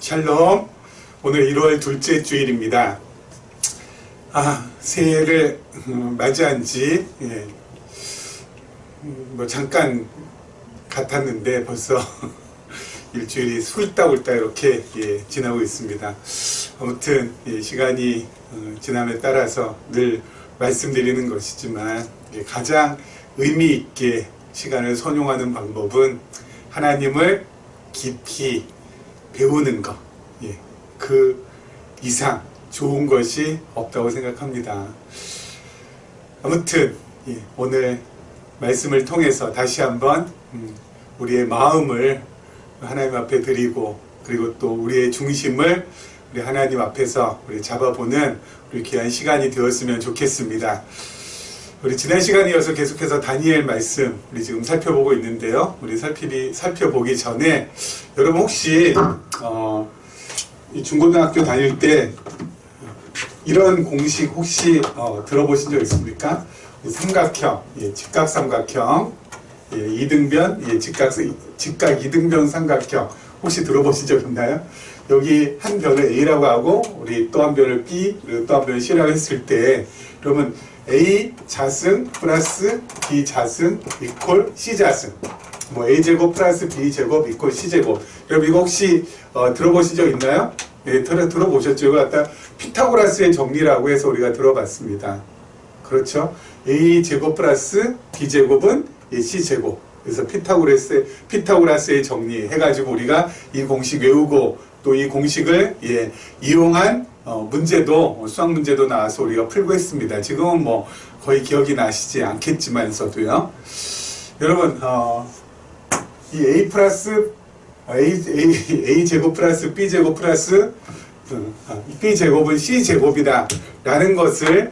샬롬. 오늘 1월 둘째 주일입니다. 새해를 맞이한 지 잠깐 같았는데 벌써 일주일이 훌다훌다 이렇게 지나고 있습니다. 아무튼 시간이 지남에 따라서 늘 말씀드리는 것이지만 가장 의미 있게 시간을 선용하는 방법은 하나님을 깊이 배우는 것, 그 이상 좋은 것이 없다고 생각합니다. 아무튼 오늘 말씀을 통해서 다시 한번 우리의 마음을 하나님 앞에 드리고, 그리고 또 우리의 중심을 우리 하나님 앞에서 우리 잡아보는 우리 귀한 시간이 되었으면 좋겠습니다. 우리 지난 시간에 이어서 계속해서 다니엘 말씀 우리 지금 살펴보고 있는데요. 우리 살펴보기 전에 여러분 혹시 이 중고등학교 다닐 때 이런 공식 혹시 들어보신 적 있습니까? 삼각형, 직각삼각형, 이등변, 직각 이등변 삼각형 혹시 들어보신 적 있나요? 여기 한 변을 A라고 하고 우리 또 한 변을 B, 그리고 또 한 변을 C라고 했을 때 그러면 A 자승 플러스 B 자승 이퀄 C 자승, A제곱 플러스 B제곱 이퀄 C제곱. 여러분 이거 혹시 들어보신 적 있나요? 들어보셨죠? 이거 갖다 피타고라스의 정리라고 해서 우리가 들어봤습니다. 그렇죠? A제곱 플러스 B제곱은 C제곱. 그래서 피타고라스의 정리 해가지고 우리가 이 공식 외우고 또 이 공식을 이용한 문제도, 수학 문제도 나와서 우리가 풀고 했습니다. 지금은 거의 기억이 나시지 않겠지만서도요. 여러분, 이 A제곱 플러스 B제곱 플러스 B제곱은 C제곱이다 라는 것을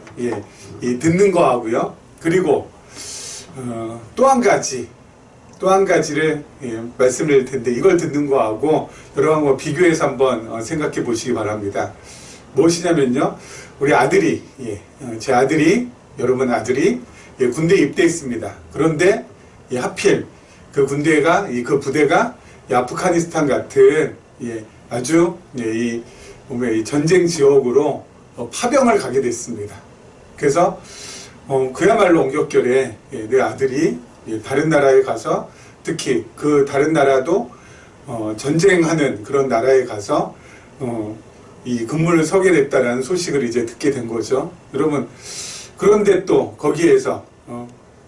듣는 거하고요. 그리고 또 한 가지를 말씀드릴 텐데, 이걸 듣는 거하고 여러분과 비교해서 한번 생각해 보시기 바랍니다. 무엇이냐면요, 우리 아들이, 제 아들이, 여러분 아들이 군대에 입대했습니다. 그런데 하필 그 군대가, 그 부대가 아프가니스탄 같은 아주 이 전쟁 지역으로 파병을 가게 됐습니다. 그래서 그야말로 옹격결에 내 아들이 다른 나라에 가서, 특히 그 다른 나라도 전쟁하는 그런 나라에 가서 이 근무를 서게 됐다는 소식을 이제 듣게 된 거죠. 여러분, 그런데 또 거기에서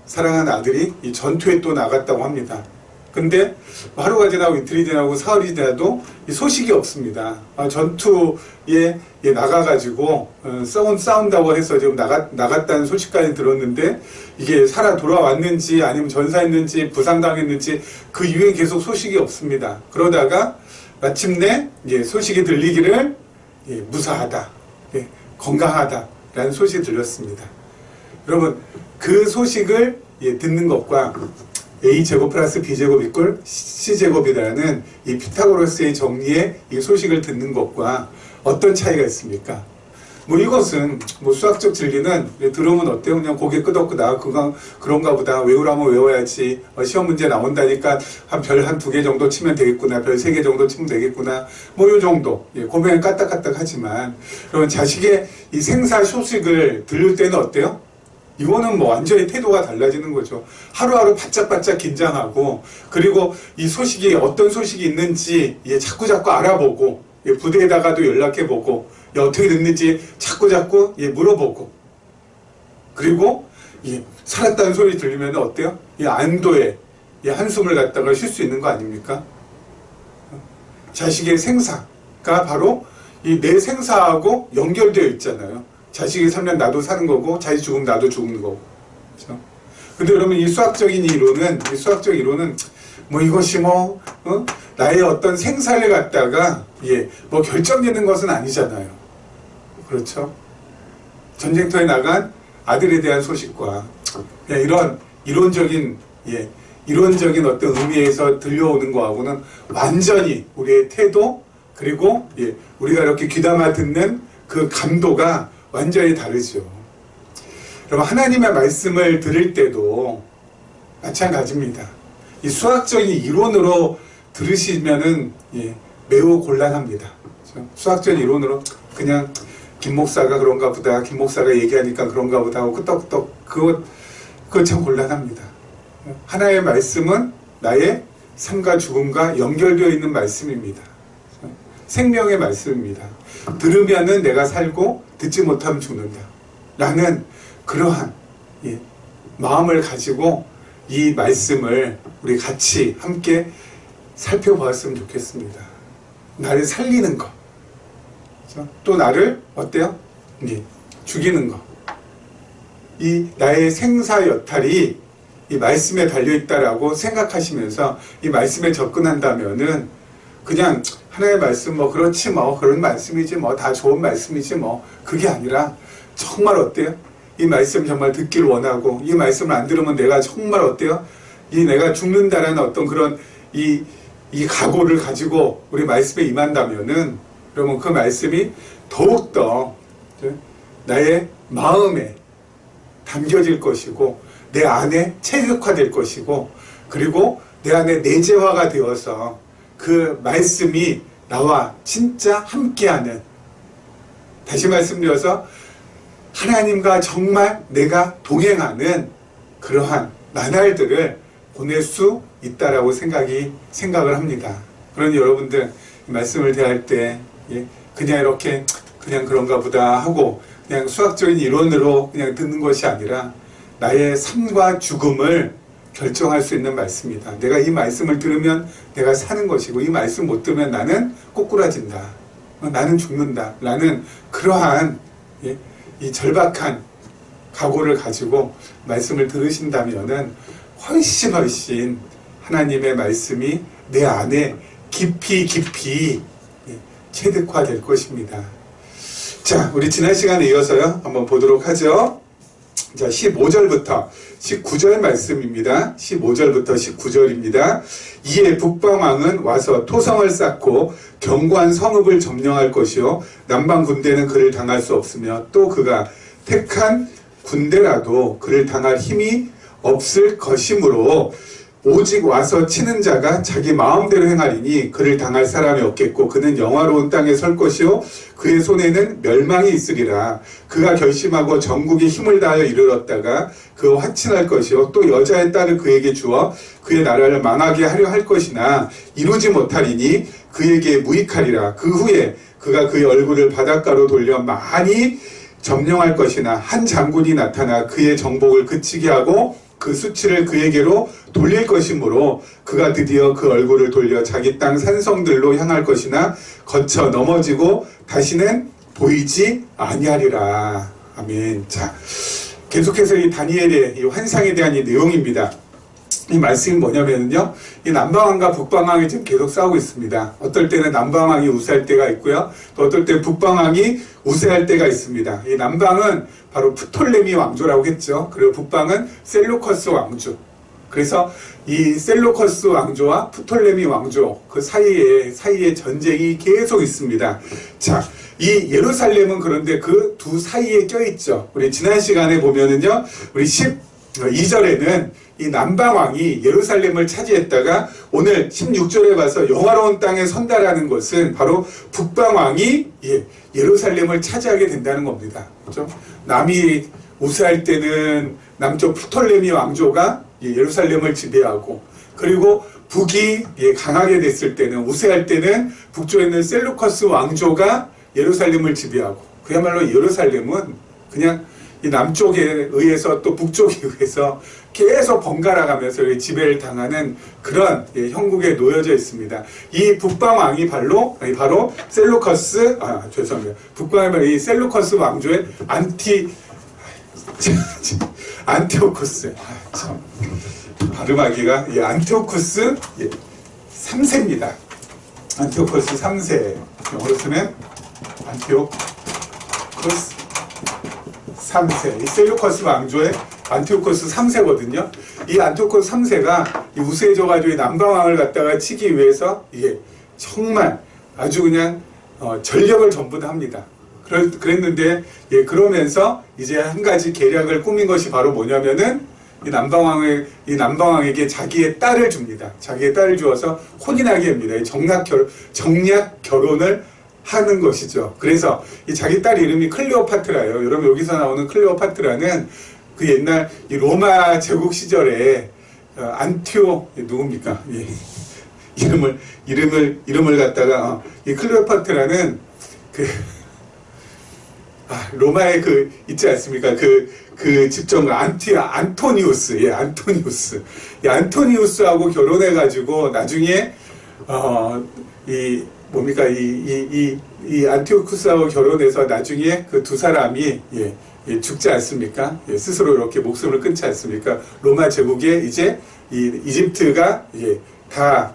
사랑하는 아들이 이 전투에 또 나갔다고 합니다. 근데 하루가 지나고 이틀이 지나고 사흘이 지나도 이 소식이 없습니다. 전투에 나가가지고 싸운다고 해서 지금 나갔다는 소식까지 들었는데, 이게 살아 돌아왔는지 아니면 전사했는지 부상당했는지 그 이후에 계속 소식이 없습니다. 그러다가 마침내 소식이 들리기를 무사하다, 건강하다 라는 소식이 들렸습니다. 여러분, 그 소식을 듣는 것과 A제곱 플러스 B제곱 이퀄 C제곱이라는 이 피타고라스의 정리의 이 소식을 듣는 것과 어떤 차이가 있습니까? 이것은 수학적 진리는 들으면 어때요? 그냥 고개 끄덕끄덕 그런가 보다, 외우라면 외워야지, 시험 문제 나온다니까 별 한 2개 정도 치면 되겠구나, 별 3개 정도 치면 되겠구나, 요 정도 고민을 까딱까딱 하지만, 그러면 자식의 이 생사 소식을 들을 때는 어때요? 이거는 완전히 태도가 달라지는 거죠. 하루하루 바짝바짝 긴장하고, 그리고 이 소식이 어떤 소식이 있는지 자꾸자꾸 알아보고, 부대에다가도 연락해보고, 어떻게 됐는지 자꾸자꾸 물어보고, 그리고 살았다는 소리 들리면 어때요? 안도의 한숨을 갖다가 쉴 수 있는 거 아닙니까? 자식의 생사가 바로 내 생사하고 연결되어 있잖아요. 자식이 살면 나도 사는 거고, 자식이 죽으면 나도 죽는 거고. 그렇죠? 근데 그러면 이 수학적인 이론은 이것이 나의 어떤 생사를 갖다가 결정되는 것은 아니잖아요. 그렇죠? 전쟁터에 나간 아들에 대한 소식과 이런 이론적인 어떤 의미에서 들려오는 거하고는 완전히 우리의 태도, 그리고 우리가 이렇게 귀담아 듣는 그 감도가 완전히 다르죠. 여러분, 하나님의 말씀을 들을 때도 마찬가지입니다. 이 수학적인 이론으로 들으시면은 매우 곤란합니다. 그렇죠? 수학적 이론으로 그냥 김 목사가 그런가 보다, 김 목사가 얘기하니까 그런가 보다 하고 끄떡끄떡 그거 참 곤란합니다. 하나의 말씀은 나의 삶과 죽음과 연결되어 있는 말씀입니다. 생명의 말씀입니다. 들으면은 내가 살고 듣지 못하면 죽는다 라는 그러한 마음을 가지고 이 말씀을 우리 같이 함께 살펴보았으면 좋겠습니다. 나를 살리는 것, 그렇죠? 또 나를 어때요? 죽이는 것. 이 나의 생사 여탈이 이 말씀에 달려있다라고 생각하시면서 이 말씀에 접근한다면은 그냥 하나의 말씀 뭐 그렇지 뭐 그런 말씀이지 뭐 다 좋은 말씀이지 뭐 그게 아니라 정말 어때요? 이 말씀 정말 듣길 원하고 이 말씀을 안 들으면 내가 정말 어때요? 이 내가 죽는다라는 어떤 그런 이 각오를 가지고 우리 말씀에 임한다면은 그러면 그 말씀이 더욱더 나의 마음에 담겨질 것이고 내 안에 체득화될 것이고 그리고 내 안에 내재화가 되어서 그 말씀이 나와 진짜 함께하는, 다시 말씀드려서 하나님과 정말 내가 동행하는 그러한 나날들을 보낼 수 있다라고 생각을 합니다. 그러니 여러분들 말씀을 대할 때 그냥 이렇게 그냥 그런가 보다 하고 그냥 수학적인 이론으로 그냥 듣는 것이 아니라 나의 삶과 죽음을 결정할 수 있는 말씀이다. 내가 이 말씀을 들으면 내가 사는 것이고 이 말씀 못 들으면 나는 꼬꾸라진다. 나는 죽는다. 라는 그러한 이 절박한 각오를 가지고 말씀을 들으신다면은 훨씬 하나님의 말씀이 내 안에 깊이 체득화될 것입니다. 자, 우리 지난 시간에 이어서요 한번 보도록 하죠. 자, 15절부터 19절 말씀입니다. 15절부터 19절입니다. 이에 북방왕은 와서 토성을 쌓고 견고한 성읍을 점령할 것이요 남방 군대는 그를 당할 수 없으며 또 그가 택한 군대라도 그를 당할 힘이 없을 것이므로 오직 와서 치는 자가 자기 마음대로 행하리니 그를 당할 사람이 없겠고 그는 영화로운 땅에 설 것이요 그의 손에는 멸망이 있으리라. 그가 결심하고 전국에 힘을 다하여 이르렀다가 그 화친할 것이요 또 여자의 딸을 그에게 주어 그의 나라를 망하게 하려 할 것이나 이루지 못하리니 그에게 무익하리라. 그 후에 그가 그의 얼굴을 바닷가로 돌려 많이 점령할 것이나 한 장군이 나타나 그의 정복을 그치게 하고 그 수치를 그에게로 돌릴 것이므로 그가 드디어 그 얼굴을 돌려 자기 땅 산성들로 향할 것이나 거쳐 넘어지고 다시는 보이지 아니하리라. 아멘. 자, 계속해서 이 다니엘의 이 환상에 대한 이 내용입니다. 이 말씀이 뭐냐면요, 이 남방왕과 북방왕이 지금 계속 싸우고 있습니다. 어떨 때는 남방왕이 우세할 때가 있고요, 또 어떨 때 북방왕이 우세할 때가 있습니다. 이 남방은 바로 프톨레미 왕조라고 했죠. 그리고 북방은 셀루커스 왕조. 그래서 이 셀루커스 왕조와 프톨레미 왕조 그 사이에 전쟁이 계속 있습니다. 자, 이 예루살렘은 그런데 그 두 사이에 껴있죠. 우리 지난 시간에 보면은요, 우리 12절에는 이 남방왕이 예루살렘을 차지했다가 오늘 16절에 봐서 영화로운 땅에 선다라는 것은 바로 북방왕이 예루살렘을 차지하게 된다는 겁니다. 그렇죠? 남이 우세할 때는 남쪽 프톨레미 왕조가 예루살렘을 지배하고, 그리고 북이 강하게 됐을 때는, 우세할 때는 북쪽에 있는 셀루커스 왕조가 예루살렘을 지배하고, 그야말로 예루살렘은 그냥 이 남쪽에 의해서 또 북쪽에 의해서 계속 번갈아 가면서 지배를 당하는 그런 형국에 놓여져 있습니다. 이 북방왕이 바로 셀루커스, 죄송합니다. 북방왕이 이 셀루커스 왕조의 안티오코스, 발음하기가 안티오코스 3세입니다. 안티오코스 3세. 영어로 쓰면 안티오코스 3세. 이 셀루커스 왕조의 안티오코스 3세거든요. 이 안티오코스 3세가 우세해져가지고 남방왕을 갖다가 치기 위해서 이게 정말 아주 그냥 전력을 전부 다 합니다. 그랬는데 그러면서 이제 한 가지 계략을 꾸민 것이 바로 뭐냐면은 이 남방왕에게 자기의 딸을 줍니다. 자기의 딸을 주어서 혼인하게 합니다. 정략 결혼을 하는 것이죠. 그래서 이 자기 딸 이름이 클레오파트라예요. 여러분 여기서 나오는 클레오파트라는 그 옛날 이 로마 제국 시절에 안티오 누굽니까? 예. 이름을 갖다가 이 클레오파트라는 로마의 있지 않습니까? 그 집정 안토니우스. 예, 안토니우스. 이 안토니우스하고 결혼해가지고 나중에 이 안티오쿠스하고 결혼해서 나중에 그 두 사람이 죽지 않습니까? 예, 스스로 이렇게 목숨을 끊지 않습니까? 로마 제국에 이제 이집트가 다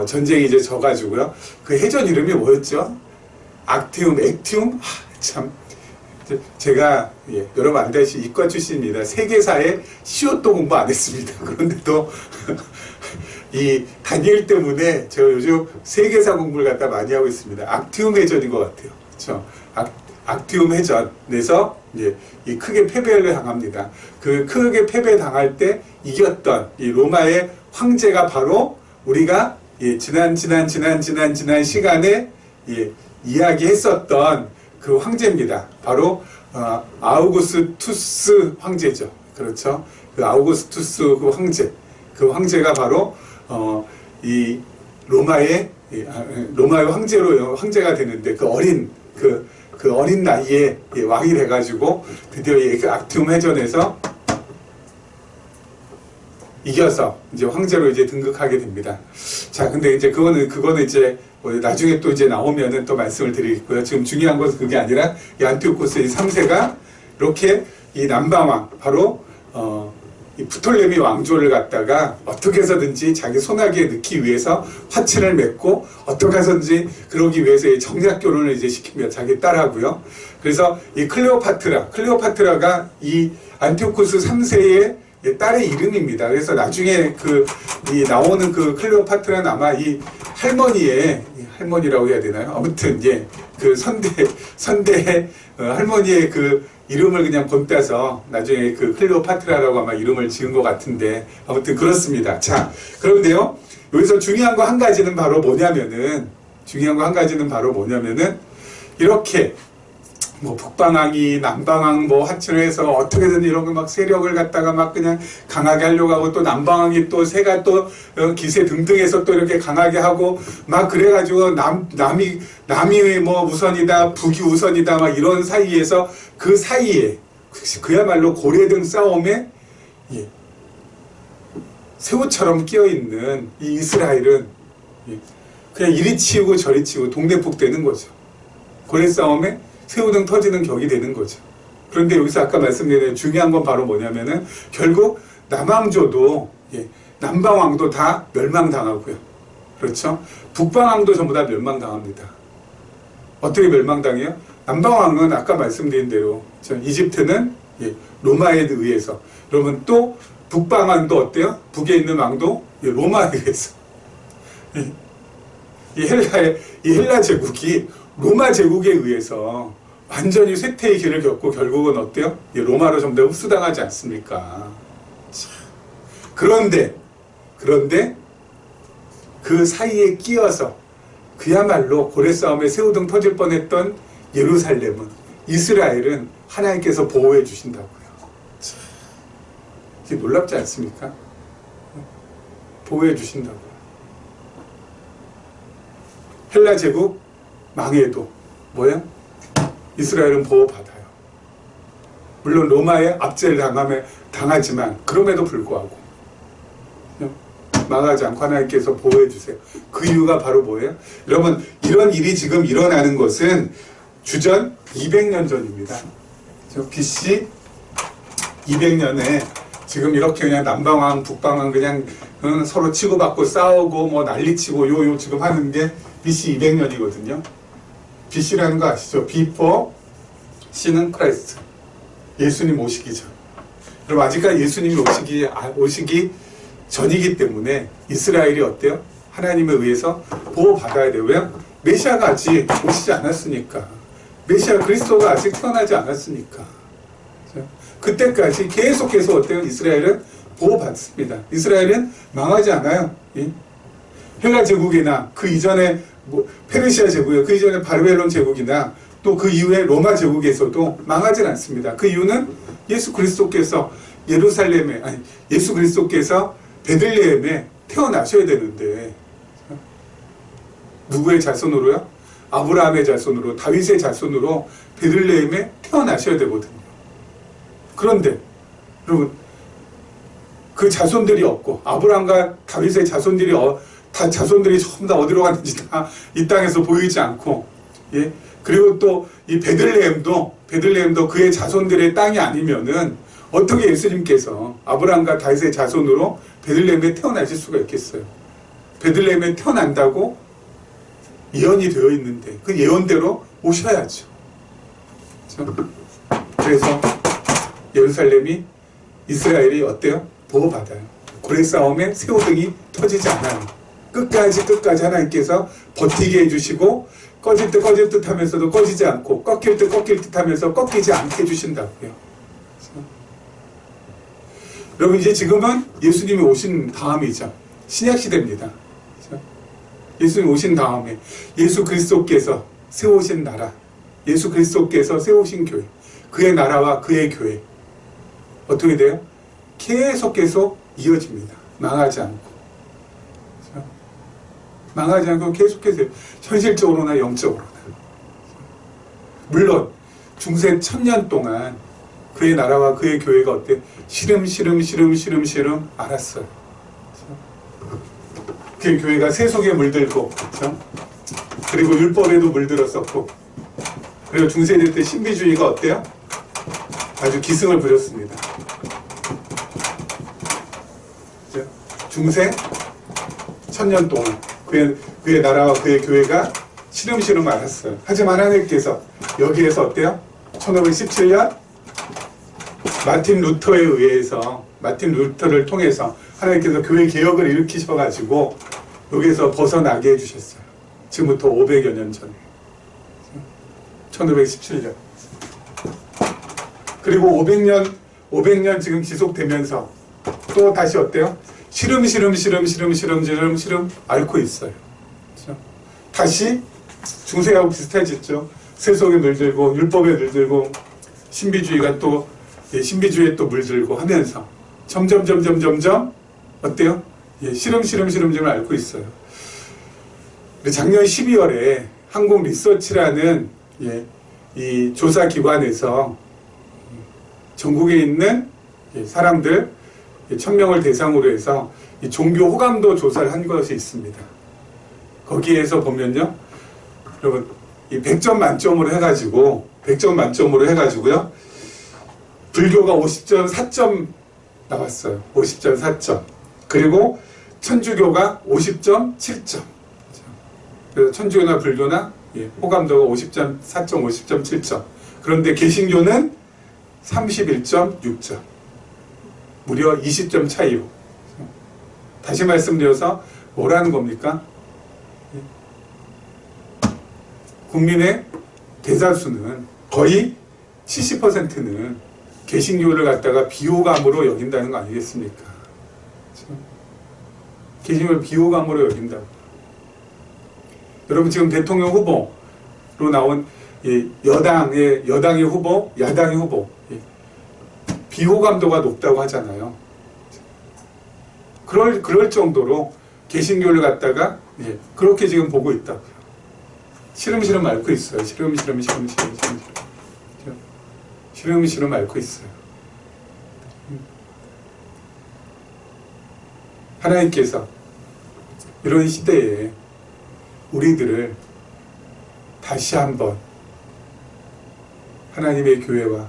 전쟁이 이제 져가지고요. 그 해전 이름이 뭐였죠? 액티움? 참. 제가 여러분 안다시피 이과 출신입니다. 세계사에 시옷도 공부 안 했습니다. 그런데도 이 다니엘 때문에 제가 요즘 세계사 공부를 갖다 많이 하고 있습니다. 악티움 해전인 것 같아요. 그렇죠? 악티움 해전에서 이 크게 패배를 당합니다. 그 크게 패배 당할 때 이겼던 이 로마의 황제가 바로 우리가 지난 시간에 이야기했었던 그 황제입니다. 바로 아우구스투스 황제죠. 그렇죠? 그 아우구스투스 그 황제가 바로 이 로마의 황제가 되는데 그 어린 나이에 왕이 돼가지고 드디어 그 악티움 해전에서 이겨서 이제 황제로 이제 등극하게 됩니다. 자, 근데 이제 그거는 이제 나중에 또 이제 나오면은 또 말씀을 드리겠고요. 지금 중요한 것은 그게 아니라 이 안티오코스 이 3세가 이렇게 이 남방왕 바로 이 프톨레미 왕조를 갖다가 어떻게 해서든지 자기 손아귀에 넣기 위해서 화친을 맺고 어떻게 해서든지 그러기 위해서 이 정략 결혼을 이제 시킵니다. 자기 딸하고요. 그래서 이 클레오파트라가 이 안티오코스 3세의 딸의 이름입니다. 그래서 나중에 나오는 그 클레오파트라는 아마 이 할머니라고 해야 되나요? 아무튼 그 선대 할머니의 그 이름을 그냥 본따서 나중에 그 클레오파트라라고 아마 이름을 지은 것 같은데 아무튼 그렇습니다. 자, 그런데요 여기서 중요한 거 한 가지는 바로 뭐냐면은 이렇게 북방왕이 남방왕 화친을 해서 어떻게든 이런 거 막 세력을 갖다가 막 그냥 강하게 하려고 하고 또 남방왕이 또 새가 또 기세 등등해서 또 이렇게 강하게 하고 막 그래가지고 남이 우선이다 북이 우선이다 막 이런 사이에서 그 사이에 그야말로 고래등 싸움에 새우처럼 끼어있는 이 이스라엘은 그냥 이리 치우고 저리 치우고 동네폭 되는 거죠. 고래 싸움에 새우등 터지는 격이 되는 거죠. 그런데 여기서 아까 말씀드린 중요한 건 바로 뭐냐면은 결국 남왕조도 남방왕도 다 멸망당하고요. 그렇죠? 북방왕도 전부 다 멸망당합니다. 어떻게 멸망당해요? 남방왕은 아까 말씀드린 대로 이집트는 로마에 의해서 그러면 또 북방왕도 어때요? 북에 있는 왕도 로마에 의해서 이 헬라 제국이 로마 제국에 의해서 완전히 쇠퇴의 길을 겪고 결국은 어때요? 로마로 전부 다 흡수당하지 않습니까? 그런데 그 사이에 끼어서 그야말로 고래싸움에 새우등 터질 뻔했던 예루살렘은 이스라엘은 하나님께서 보호해 주신다고요. 이게 놀랍지 않습니까? 보호해 주신다고요. 헬라 제국 망해도 뭐야? 이스라엘은 보호받아요. 물론 로마의 압제를 당하지만 그럼에도 불구하고 망하지 않고 하나님께서 보호해 주세요. 그 이유가 바로 뭐예요? 여러분 이런 일이 지금 일어나는 것은 주전 200년 전입니다. BC 200년에 지금 이렇게 그냥 남방왕 북방왕 그냥 서로 치고받고 싸우고 난리치고 지금 하는 게 BC 200년이거든요. BC라는 거 아시죠? Before C는 크라이스트. 예수님 오시기 전. 그럼 아직까지 예수님이 오시기 전이기 때문에 이스라엘이 어때요? 하나님에 의해서 보호받아야 돼요. 왜? 메시아가 아직 오시지 않았으니까. 메시아 그리스도가 아직 태어나지 않았으니까. 그때까지 계속해서 어때요? 이스라엘은 보호받습니다. 이스라엘은 망하지 않아요. 예? 헬라 제국이나 그 이전에 뭐 페르시아 제국이나 그 이전에 바벨론 제국이나 또 그 이후에 로마 제국에서도 망하진 않습니다. 그 이유는 예수 그리스도께서 예루살렘에, 아니 예수 그리스도께서 베들레헴에 태어나셔야 되는데 누구의 자손으로요? 아브라함의 자손으로, 다윗의 자손으로 베들레헴에 태어나셔야 되거든요. 그런데 여러분, 그 자손들이 없고 아브라함과 다윗의 자손들이 다 자손들이 전부 다 어디로 갔는지 다 이 땅에서 보이지 않고, 예? 그리고 또 이 베들레헴도 그의 자손들의 땅이 아니면은 어떻게 예수님께서 아브라함과 다윗의 자손으로 베들레헴에 태어나실 수가 있겠어요? 베들레헴에 태어난다고 예언이 되어 있는데 그 예언대로 오셔야죠. 그렇죠? 그래서 예루살렘이, 이스라엘이 어때요? 보호받아요. 고래 싸움에 새우등이 터지지 않아요. 끝까지 하나님께서 버티게 해주시고, 꺼질 듯 하면서도 꺼지지 않고, 꺾일 듯 하면서 꺾이지 않게 해주신다고요. 그렇죠? 여러분, 이제 지금은 예수님이 오신 다음이죠. 신약시대입니다. 그렇죠? 예수님이 오신 다음에 예수 그리스도께서 세우신 나라, 예수 그리스도께서 세우신 교회, 그의 나라와 그의 교회 어떻게 돼요? 계속 이어집니다. 망하지 않고. 그렇죠? 망하지 않고 계속해서 현실적으로나 영적으로나. 물론 중세 1000년 동안 그의 나라와 그의 교회가 어때? 시름 알았어요. 그렇죠? 그의 교회가 세속에 물들고, 그렇죠? 그리고 율법에도 물들었었고, 그리고 중세대 때 신비주의가 어때요? 아주 기승을 부렸습니다. 그렇죠? 중세 1000년 동안 그의 나라와 그의 교회가 시름 알았어요. 하지만 하나님께서 여기에서 어때요? 1517년 마틴 루터를 통해서 하나님께서 교회 개혁을 일으키셔가지고 여기에서 벗어나게 해주셨어요. 지금부터 500여 년 전에. 1517년. 그리고 500년 지금 지속되면서 또 다시 어때요? 시름 앓고 있어요. 그렇죠? 다시 중세하고 비슷해졌죠. 세속에 물들고 율법에 물들고 신비주의가 또 신비주의에 또 물들고 하면서 점점 어때요? 예, 시름 앓고 있어요. 작년 12월에 한국 리서치라는 이 조사 기관에서 전국에 있는 사람들 1000명을 대상으로 해서 이 종교 호감도 조사를 한 것이 있습니다. 거기에서 보면요, 여러분, 이 100점 만점으로 해가지고요, 불교가 50점 4점 나왔어요. 50점 4점. 그리고 천주교가 50점 7점. 그래서 천주교나 불교나 호감도가 50점 4점, 50점 7점. 그런데 개신교는 31.6점. 무려 20점 차이로. 다시 말씀드려서 뭐라는 겁니까? 국민의 대다수는 거의 70%는 개신교를 갖다가 비호감으로 여긴다는 거 아니겠습니까? 그렇죠? 개신교를 비호감으로 여긴다. 여러분 지금 대통령 후보로 나온 여당의 후보, 야당의 후보 비호감도가 높다고 하잖아요. 그럴 정도로 개신교를 갖다가 그렇게 지금 보고 있다고요. 시름 앓고 있어요. 시름 앓고 있어요. 하나님께서 이런 시대에 우리들을 다시 한번 하나님의 교회와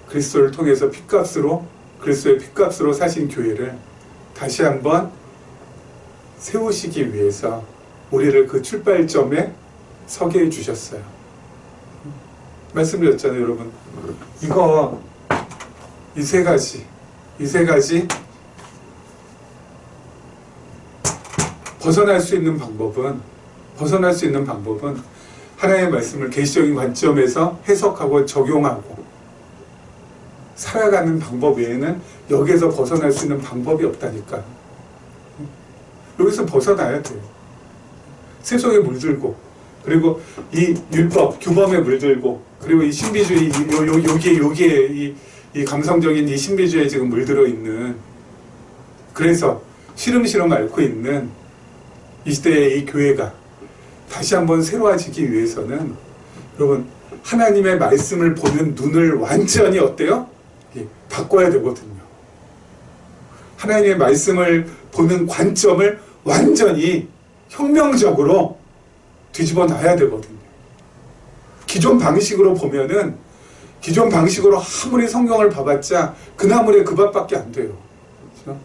그리스도를 통해서 그리스도의 핏값으로 사신 교회를 다시 한번 세우시기 위해서 우리를 그 출발점에 서게 해주셨어요. 말씀드렸잖아요, 여러분. 이 세 가지 벗어날 수 있는 방법은 하나님의 말씀을 계시적인 관점에서 해석하고 적용하고 살아가는 방법 외에는 여기에서 벗어날 수 있는 방법이 없다니까. 여기서 벗어나야 돼요. 세속에 물들고, 그리고 이 율법, 규범에 물들고, 그리고 이 신비주의, 여기에 이 감성적인 이 신비주의에 지금 물들어 있는, 그래서 시름시름 앓고 있는 이 시대의 이 교회가 다시 한번 새로워지기 위해서는 여러분, 하나님의 말씀을 보는 눈을 완전히 어때요? 예, 바꿔야 되거든요. 하나님의 말씀을 보는 관점을 완전히 혁명적으로 뒤집어 놔야 되거든요. 기존 방식으로 보면은, 기존 방식으로 아무리 성경을 봐봤자 그 나물에 그 밥밖에 안 돼요. 그렇죠?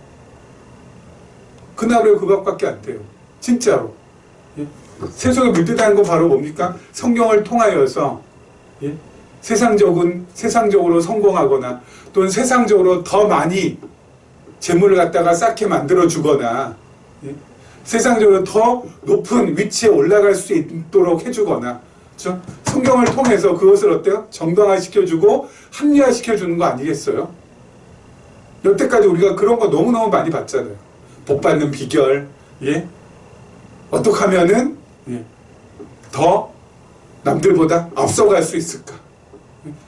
그 나물에 그 밥밖에 안 돼요. 진짜로. 예? 세속에 물들다는 건 바로 뭡니까? 성경을 통하여서 예? 세상적으로 성공하거나 또는 세상적으로 더 많이 재물을 갖다가 쌓게 만들어주거나 예? 세상적으로 더 높은 위치에 올라갈 수 있도록 해주거나 그렇죠? 성경을 통해서 그것을 어때요? 정당화시켜주고 합리화시켜주는 거 아니겠어요? 여태까지 우리가 그런 거 너무너무 많이 봤잖아요. 복 받는 비결, 예? 어떻게 하면은 예? 더 남들보다 앞서갈 수 있을까?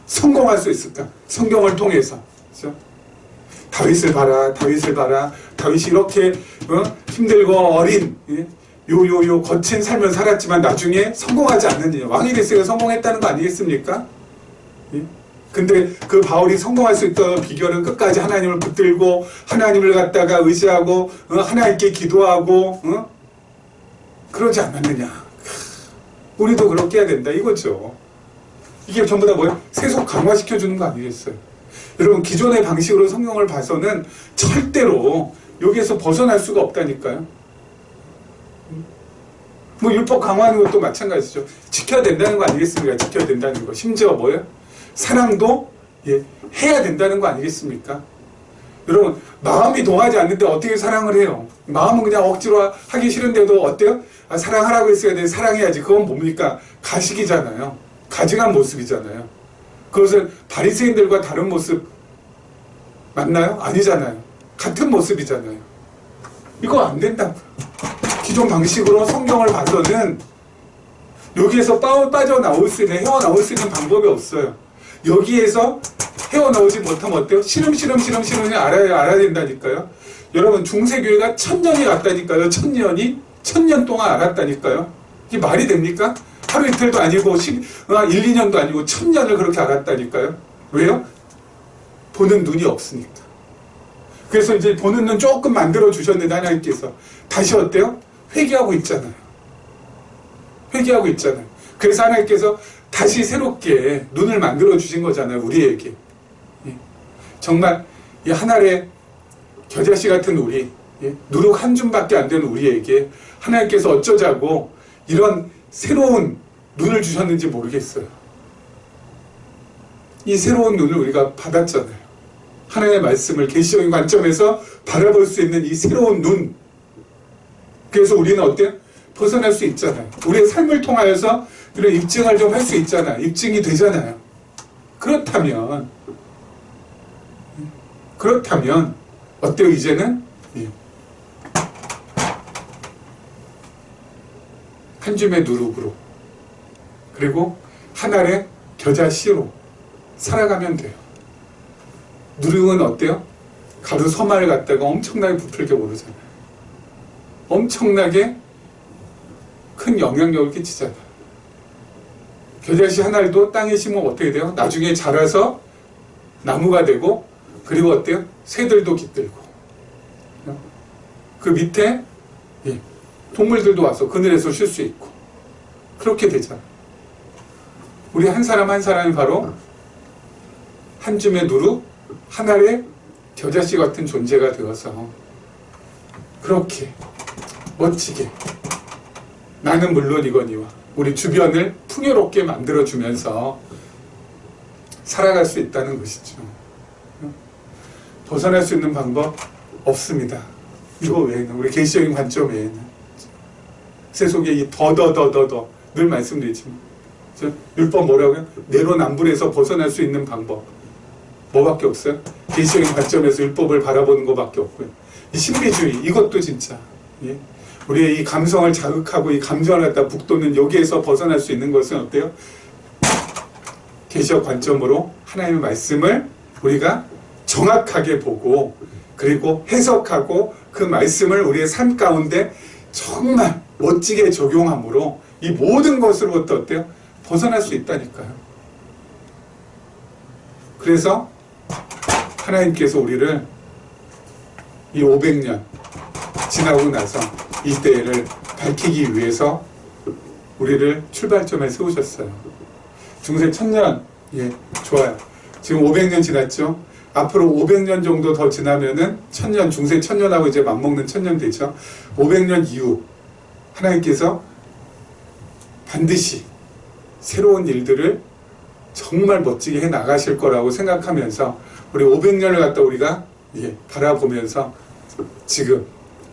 성공할 수 있을까? 성경을 통해서. 그렇죠? 다윗을 봐라, 다윗을 봐라. 다윗이 이렇게 힘들고 어린 예? 거친 삶을 살았지만 나중에 성공하지 않느냐. 왕이 됐으니까 성공했다는 거 아니겠습니까? 예? 근데 그 바울이 성공할 수 있던 비결은 끝까지 하나님을 붙들고 하나님을 갖다가 의지하고 하나님께 기도하고 그러지 않았느냐. 우리도 그렇게 해야 된다 이거죠. 이게 전부 다 뭐예요? 세속 강화시켜주는 거 아니겠어요? 여러분 기존의 방식으로 성경을 봐서는 절대로 여기에서 벗어날 수가 없다니까요. 뭐 율법 강화하는 것도 마찬가지죠. 지켜야 된다는 거 아니겠습니까? 지켜야 된다는 거. 심지어 뭐예요? 사랑도 예, 해야 된다는 거 아니겠습니까? 여러분 마음이 동하지 않는데 어떻게 사랑을 해요? 마음은 그냥 억지로 하기 싫은데도 어때요? 아, 사랑하라고 했어야 돼. 사랑해야지. 그건 뭡니까? 가식이잖아요. 가증한 모습이잖아요. 그것은 바리새인들과 다른 모습 맞나요? 아니잖아요. 같은 모습이잖아요. 이거 안 된다고요. 기존 방식으로 성경을 봐서는 여기에서 빠져나올 수 있는, 헤어나올 수 있는 방법이 없어요. 여기에서 헤어나오지 못하면 어때요? 시름시름이 알아야 된다니까요. 여러분 중세교회가 1000년이 갔다니까요. 1000년 동안 알았다니까요. 이게 말이 됩니까? 하루 이틀도 아니고 1, 2년도 아니고 1000년을 그렇게 알았다니까요. 왜요? 보는 눈이 없으니까. 그래서 이제 보는 눈 조금 만들어 주셨는데 하나님께서 다시 어때요? 회개하고 있잖아요. 회개하고 있잖아요. 그래서 하나님께서 다시 새롭게 눈을 만들어 주신 거잖아요. 우리에게. 예. 정말 이 하늘의 겨자씨 같은 우리, 예. 누룩 한 줌밖에 안 되는 우리에게 하나님께서 어쩌자고 이런 새로운 눈을 주셨는지 모르겠어요. 이 새로운 눈을 우리가 받았잖아요. 하나님의 말씀을 계시적인 관점에서 바라볼 수 있는 이 새로운 눈. 그래서 우리는 어때요? 벗어날 수 있잖아요. 우리의 삶을 통하여서 이런 입증을 좀 할 수 있잖아요. 입증이 되잖아요. 그렇다면 어때요? 이제는 한 줌의 누룩으로 그리고 한 알의 겨자씨로 살아가면 돼요. 누룩은 어때요? 가루 서마를 갖다가 엄청나게 부풀게 오르잖아요. 엄청나게 큰 영향력을 끼치잖아요. 겨자씨 한 알도 땅에 심으면 어떻게 돼요? 나중에 자라서 나무가 되고 그리고 어때요? 새들도 깃들고 그 밑에 동물들도 와서 그늘에서 쉴 수 있고 그렇게 되잖아요. 우리 한 사람 한 사람이 바로 한 줌의 누룩, 한 알의 겨자씨 같은 존재가 되어서 그렇게 멋지게 나는 물론이거니와 우리 주변을 풍요롭게 만들어주면서 살아갈 수 있다는 것이죠. 벗어날 수 있는 방법 없습니다. 이거 외에는, 우리 계시적인 관점 외에는. 세속에 이 더더더더더 늘 말씀드리지만 율법 뭐라고요? 내로남불에서 벗어날 수 있는 방법. 뭐밖에 없어요? 계시적인 관점에서 율법을 바라보는 것밖에 없고요. 이 신비주의 이것도 진짜 예? 우리의 이 감성을 자극하고 이 감정을 갖다 북돋는 여기에서 벗어날 수 있는 것은 어때요? 계시적 관점으로 하나님의 말씀을 우리가 정확하게 보고 그리고 해석하고 그 말씀을 우리의 삶 가운데 정말 멋지게 적용함으로 이 모든 것으로부터 어때요? 벗어날 수 있다니까요. 그래서 하나님께서 우리를 이 500년 지나고 나서 이 때를 밝히기 위해서 우리를 출발점에 세우셨어요. 중세 1000년, 예, 좋아요. 지금 500년 지났죠? 앞으로 500년 정도 더 지나면은 1000년, 중세 1000년하고 이제 맞먹는 1000년 되죠? 500년 이후 하나님께서 반드시 새로운 일들을 정말 멋지게 해 나가실 거라고 생각하면서 우리 500년을 갖다 우리가 바라보면서 지금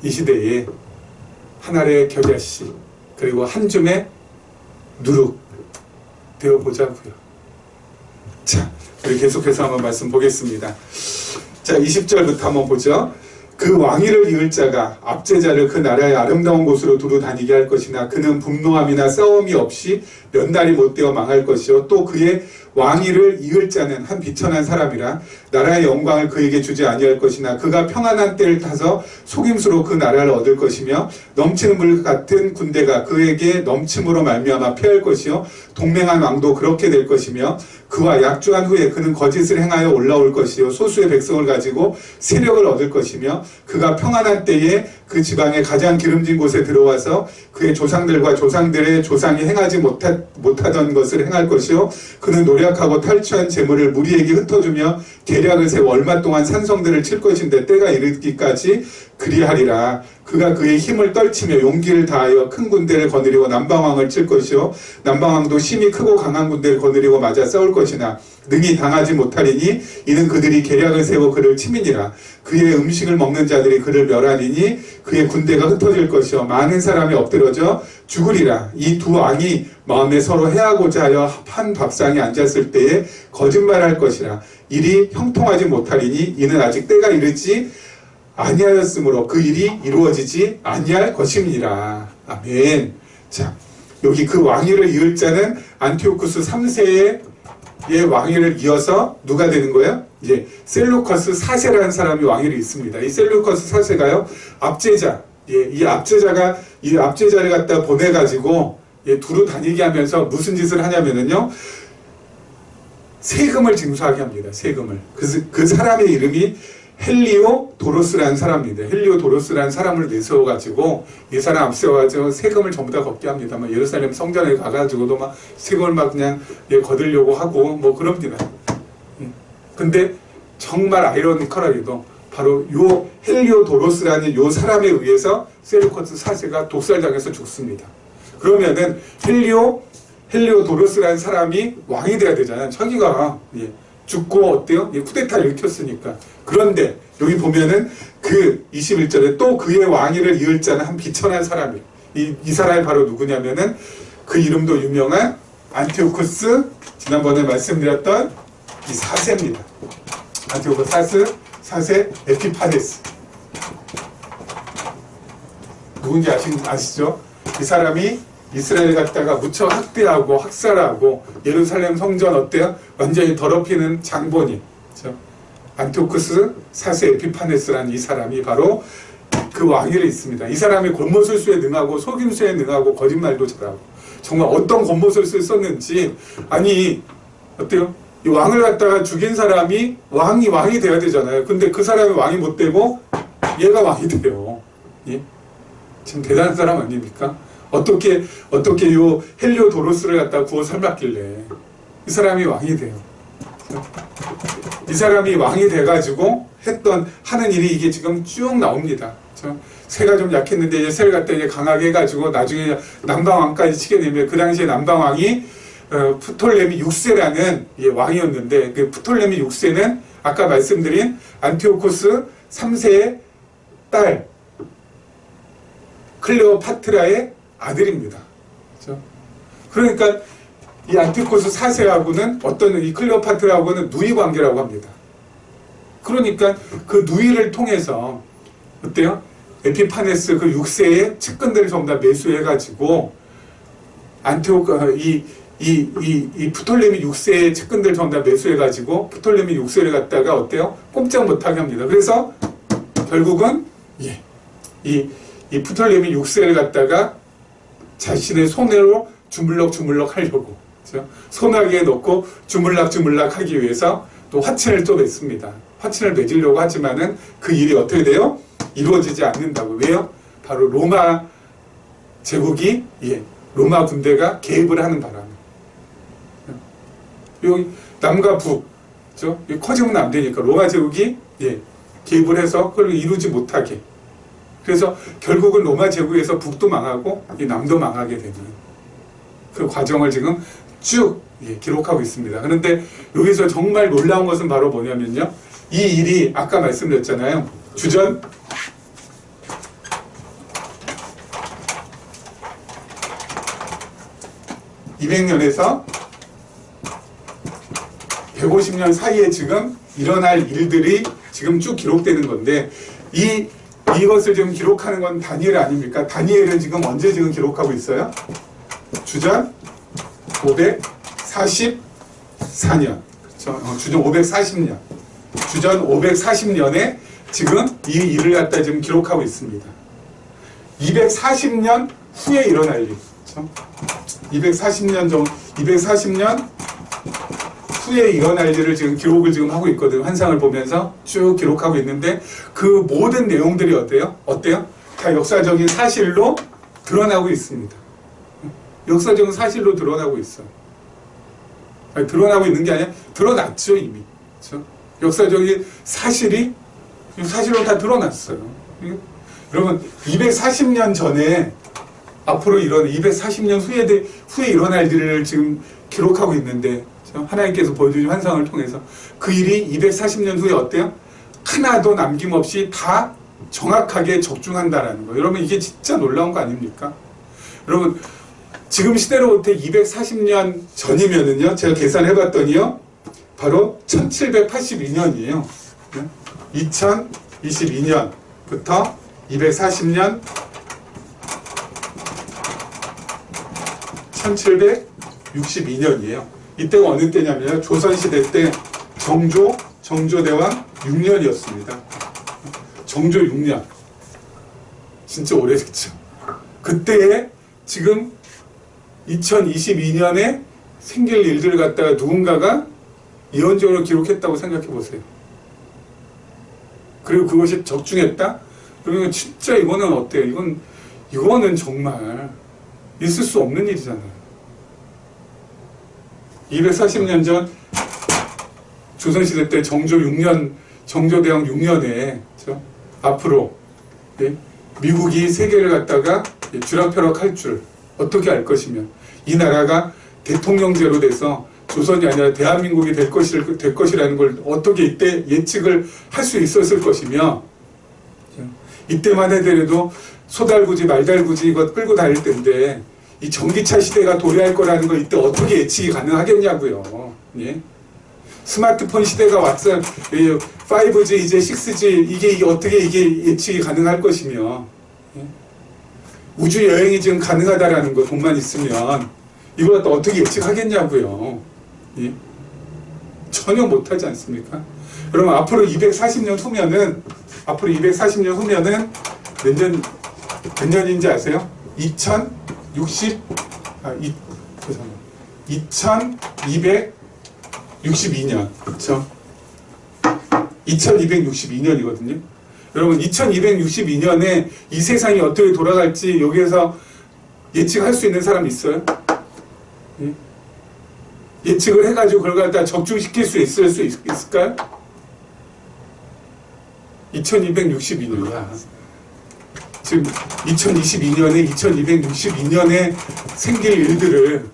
이 시대에 한 알의 겨자씨 그리고 한 줌의 누룩 되어보자고요. 자, 우리 계속해서 한번 말씀 보겠습니다. 자, 20절부터 한번 보죠. 그 왕위를 이을 자가 압제자를 그 나라의 아름다운 곳으로 두루 다니게 할 것이나 그는 분노함이나 싸움이 없이 몇 날이 못 되어 망할 것이요 또 그의 왕위를 이을 자는 한 비천한 사람이라 나라의 영광을 그에게 주지 아니할 것이나 그가 평안한 때를 타서 속임수로 그 나라를 얻을 것이며 넘치는 물 같은 군대가 그에게 넘침으로 말미암아 패할 것이요 동맹한 왕도 그렇게 될 것이며 그와 약주한 후에 그는 거짓을 행하여 올라올 것이요 소수의 백성을 가지고 세력을 얻을 것이며 그가 평안한 때에 그 지방의 가장 기름진 곳에 들어와서 그의 조상들과 조상들의 조상이 행하지 못하던 것을 행할 것이요 그는 노력하고 탈취한 재물을 무리에게 흩어주며 계략을 세워 얼마 동안 산성들을 칠 것인데 때가 이르기까지 그리하리라. 그가 그의 힘을 떨치며 용기를 다하여 큰 군대를 거느리고 남방왕을 칠 것이요 남방왕도 심히 크고 강한 군대를 거느리고 맞아 싸울 것이나 능히 당하지 못하리니 이는 그들이 계략을 세워 그를 치민이라. 그의 음식을 먹는 자들이 그를 멸하리니 그의 군대가 흩어질 것이요 많은 사람이 엎드러져 죽으리라. 이 두 왕이 마음에 서로 해하고자 하여 한 밥상에 앉았을 때에 거짓말할 것이라. 일이 형통하지 못하리니 이는 아직 때가 이르지 아니하였으므로 그 일이 이루어지지 아니할 것임이라. 아멘. 자, 여기 그 왕위를 이을 자는 안티오쿠스 3세의 왕위를 이어서 누가 되는 거예요? 이제 셀루커스 4세라는 사람이 왕위를 잇습니다. 이 셀루커스 4세가요 압제자, 이 압제자를 갖다 보내가지고 두루 다니게 하면서 무슨 짓을 하냐면은요 세금을 징수하게 합니다. 세금을. 그 사람의 이름이 헬리오도로스라는 사람입니다. 헬리오도로스라는 사람을 내세워가지고 이 사람 앞세워가지고 세금을 전부 다 걷게 합니다. 막 예루살렘 성전에 가가지고도 막 세금을 막 그냥 거두려고 하고 뭐 그럽니다. 근데 정말 아이러니컬하게도 바로 요 헬리오도로스라는 요 사람에 의해서 셀루커스 4세가 독살당해서 죽습니다. 그러면은 헬리오도로스라는 사람이 왕이 돼야 되잖아요. 자기가 죽고 어때요? 쿠데타를 일으켰으니까. 그런데 여기 보면은 그 21절에 또 그의 왕위를 이을 자는 한 비천한 사람이 이 사람이 바로 누구냐면은 그 이름도 유명한 안티오쿠스 지난번에 말씀드렸던 이 4세입니다. 안티오쿠스 4세 에피파네스. 누군지 아시죠? 이 사람이 이스라엘 갖다가 무척 학대하고 학살하고 예루살렘 성전 어때요? 완전히 더럽히는 장본인. 그렇죠? 안티오쿠스 4세 에피파네스라는 이 사람이 바로 그 왕위를 잇습니다. 이 사람이 권모술수에 능하고 속임수에 능하고 거짓말도 잘하고 정말 어떤 권모술수를 썼는지 아니 어때요? 이 왕을 갖다가 죽인 사람이 왕이 돼야 되잖아요. 근데 그 사람이 왕이 못 되고 얘가 왕이 돼요. 예? 지금 대단한 사람 아닙니까? 어떻게 요 헬리오도로스를 갖다 구워 삶았길래 이 사람이 왕이 돼요. 이 사람이 왕이 돼가지고 하는 일이 이게 지금 쭉 나옵니다. 새가 좀 약했는데 이제 새를 갖다 이제 강하게 해가지고 나중에 남방왕까지 치게 되면 그 당시에 남방왕이 프톨레미 6세라는 왕이었는데 그 프톨레미 6세는 아까 말씀드린 안티오코스 3세의 딸 클레오파트라의 아들입니다. 그렇죠? 그러니까 이 안티오코스 4세하고는 이 클레오파트라하고는 누이 관계라고 합니다. 그러니까 그 누이를 통해서 어때요? 에피파네스 그 6세의 측근들을 전부 다 매수해가지고 이 프톨레미 6세의 측근들 전부 다 매수해가지고 프톨레미 6세를 갖다가 어때요? 꼼짝 못하게 합니다. 그래서 결국은 이 프톨레미 6세를 갖다가 자신의 손으로 주물럭 하려고, 그렇죠? 손아귀에 넣고 주물락 하기 위해서 또 화친을 또 맺습니다. 화친을 맺으려고 하지만은 그 일이 어떻게 돼요? 이루어지지 않는다고. 왜요? 바로 로마 제국이, 로마 군대가 개입을 하는 바람에. 여기 남과 북, 그렇죠? 커지면 안 되니까 로마 제국이 개입을 해서 그걸 이루지 못하게. 그래서 결국은 로마 제국에서 북도 망하고 이 남도 망하게 되는 그 과정을 지금 쭉 기록하고 있습니다. 그런데 여기서 정말 놀라운 것은 바로 뭐냐면요. 이 일이 아까 말씀드렸잖아요. 주전 200년에서 150년 사이에 지금 일어날 일들이 지금 쭉 기록되는 건데 이것을 지금 기록하는 건 다니엘 아닙니까? 다니엘은 지금 언제 지금 기록하고 있어요? 주전 544년. 그렇죠? 주전 540년. 주전 540년에 지금 이 일을 갖다 지금 기록하고 있습니다. 240년 후에 일어날 일. 그렇죠? 240년 후에 일어날 일을 지금 기록을 지금 하고 있거든요. 환상을 보면서 쭉 기록하고 있는데 그 모든 내용들이 어때요? 다 역사적인 사실로 드러나고 있습니다. 역사적인 사실로 드러나고 있어요. 아니, 드러나고 있는 게 아니라 드러났죠, 이미. 그렇죠? 역사적인 사실로 다 드러났어요. 여러분, 240년 전에 앞으로 240년 후에 일어날 일을 지금 기록하고 있는데, 하나님께서 보여주신 환상을 통해서 그 일이 240년 후에 어때요? 하나도 남김없이 다 정확하게 적중한다라는 거. 여러분, 이게 진짜 놀라운 거 아닙니까? 여러분, 지금 시대로부터 240년 전이면은요, 제가 계산해 봤더니요, 바로 1782년이에요. 2022년부터 240년 1762년이에요. 이때가 어느 때냐면요, 조선시대 때 정조대왕 6년이었습니다. 정조 6년. 진짜 오래됐죠. 그때에 지금 2022년에 생길 일들을 갖다가 누군가가 예언적으로 기록했다고 생각해 보세요. 그리고 그것이 적중했다? 그러면 진짜 이거는 어때요? 이거는 정말 있을 수 없는 일이잖아요. 240년 전 조선시대 때 정조대왕 6년에 그렇죠? 앞으로 미국이 세계를 갖다가 쥐락펴락할 줄 어떻게 알 것이며 이 나라가 대통령제로 돼서 조선이 아니라 대한민국이 될 것이라는 걸 어떻게 이때 예측을 할 수 있었을 것이며 이때만 해도 소달구지 말달구지 이것 끌고 다닐 때인데 이 전기차 시대가 도래할 거라는 걸 이때 어떻게 예측이 가능하겠냐고요. 예? 스마트폰 시대가 왔어, 5G 이제 6G 이게 어떻게 이게 예측이 가능할 것이며 예? 우주 여행이 지금 가능하다라는 거 돈만 있으면 이걸 또 어떻게 예측하겠냐고요. 예? 전혀 못하지 않습니까? 그러면 앞으로 240년 후면은 몇 년인지 아세요? 2262년. 그렇죠? 2262년이거든요. 여러분, 2262년에 이 세상이 어떻게 돌아갈지 여기에서 예측할 수 있는 사람 있어요? 예? 예측을 해가지고 그걸 갖다 적중시킬 수 있을까요? 2262년이야. 지금 2262년에 생길 일들을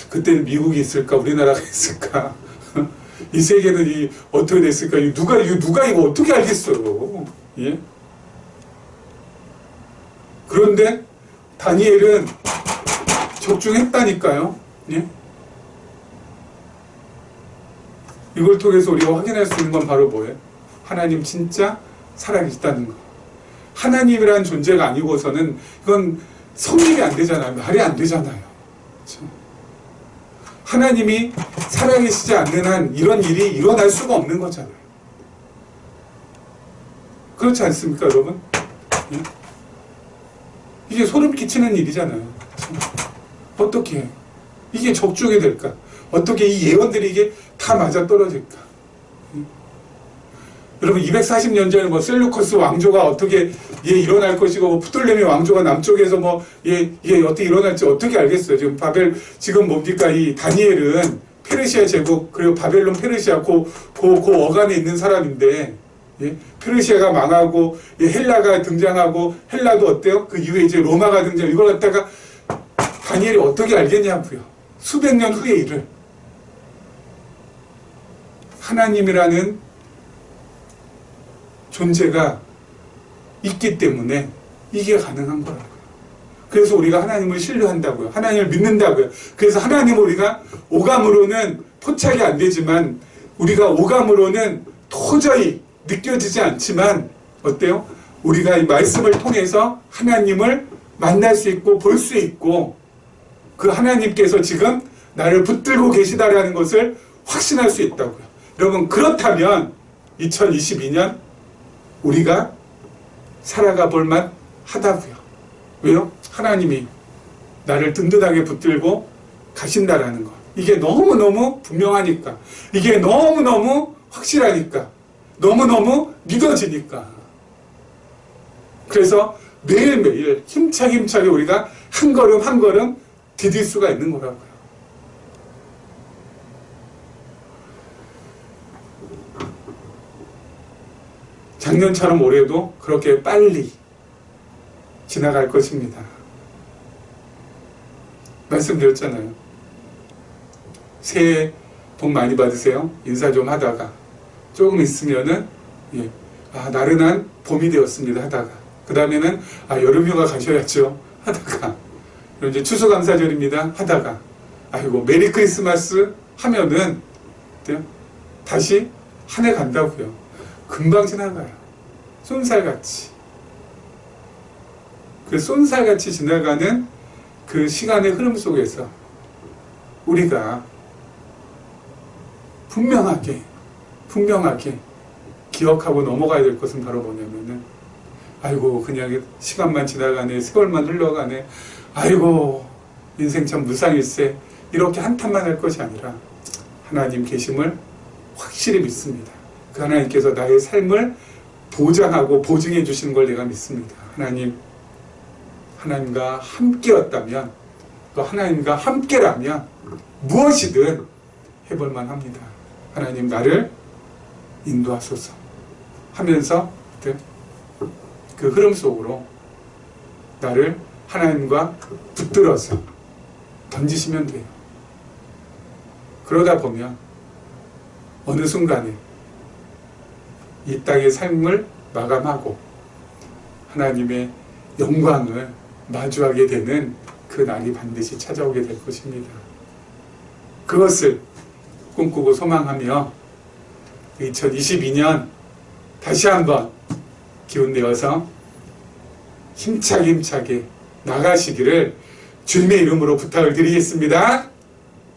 그때는 미국이 있을까 우리나라가 있을까 이 세계는 어떻게 됐을까 누가 이거 어떻게 알겠어요. 예? 그런데 다니엘은 적중했다니까요. 예? 이걸 통해서 우리가 확인할 수 있는 건 바로 뭐예요? 하나님 진짜 살아계시다는 거. 하나님이란 존재가 아니고서는 이건 성립이 안 되잖아요. 말이 안 되잖아요. 그렇죠? 하나님이 살아계시지 않는 한 이런 일이 일어날 수가 없는 거잖아요. 그렇지 않습니까, 여러분? 예? 이게 소름 끼치는 일이잖아요. 그렇죠? 어떻게 이게 적중이 될까? 어떻게 이 예언들이 이게 다 맞아 떨어질까? 여러분 240년 전에 뭐 셀루커스 왕조가 어떻게 일어날 것이고 뭐 프톨레미 왕조가 남쪽에서 이게 어떻게 일어날지 어떻게 알겠어요? 지금 바벨 지금 뭡니까 이 다니엘은 페르시아 제국 그리고 바벨론 페르시아 그 어간에 있는 사람인데 페르시아가 망하고 헬라가 등장하고 헬라도 어때요? 그 이후에 이제 로마가 등장 이걸 갖다가 다니엘이 어떻게 알겠냐고요? 수백 년 후의 일을 하나님이라는 존재가 있기 때문에 이게 가능한 거라고요. 그래서 우리가 하나님을 신뢰한다고요. 하나님을 믿는다고요. 그래서 하나님을 우리가 오감으로는 포착이 안 되지만 우리가 오감으로는 도저히 느껴지지 않지만 어때요? 우리가 이 말씀을 통해서 하나님을 만날 수 있고 볼 수 있고 그 하나님께서 지금 나를 붙들고 계시다라는 것을 확신할 수 있다고요. 여러분 그렇다면 2022년 우리가 살아가 볼만 하다고요. 왜요? 하나님이 나를 든든하게 붙들고 가신다라는 것. 이게 너무너무 분명하니까. 이게 너무너무 확실하니까. 너무너무 믿어지니까. 그래서 매일매일 힘차게 우리가 한 걸음 한 걸음 디딜 수가 있는 거라고요. 작년처럼 올해도 그렇게 빨리 지나갈 것입니다. 말씀드렸잖아요. 새해 복 많이 받으세요. 인사 좀 하다가 조금 있으면은 나른한 봄이 되었습니다 하다가 그 다음에는 여름휴가 가셔야죠 하다가 이제 추수감사절입니다 하다가 아이고 메리 크리스마스 하면은 다시 한 해 간다고요. 금방 지나가요. 쏜살같이. 그 쏜살같이 지나가는 그 시간의 흐름 속에서 우리가 분명하게 기억하고 넘어가야 될 것은 바로 뭐냐면은 아이고 그냥 시간만 지나가네 세월만 흘러가네 아이고 인생 참 무상일세 이렇게 한탄만 할 것이 아니라 하나님 계심을 확실히 믿습니다. 그 하나님께서 나의 삶을 보장하고 보증해 주시는 걸 내가 믿습니다. 하나님과 함께였다면 또 하나님과 함께라면 무엇이든 해볼만 합니다. 하나님 나를 인도하소서 하면서 그 흐름 속으로 나를 하나님과 붙들어서 던지시면 돼요. 그러다 보면 어느 순간에 이 땅의 삶을 마감하고 하나님의 영광을 마주하게 되는 그 날이 반드시 찾아오게 될 것입니다. 그것을 꿈꾸고 소망하며 2022년 다시 한번 기운내어서 힘차게 나가시기를 주님의 이름으로 부탁을 드리겠습니다.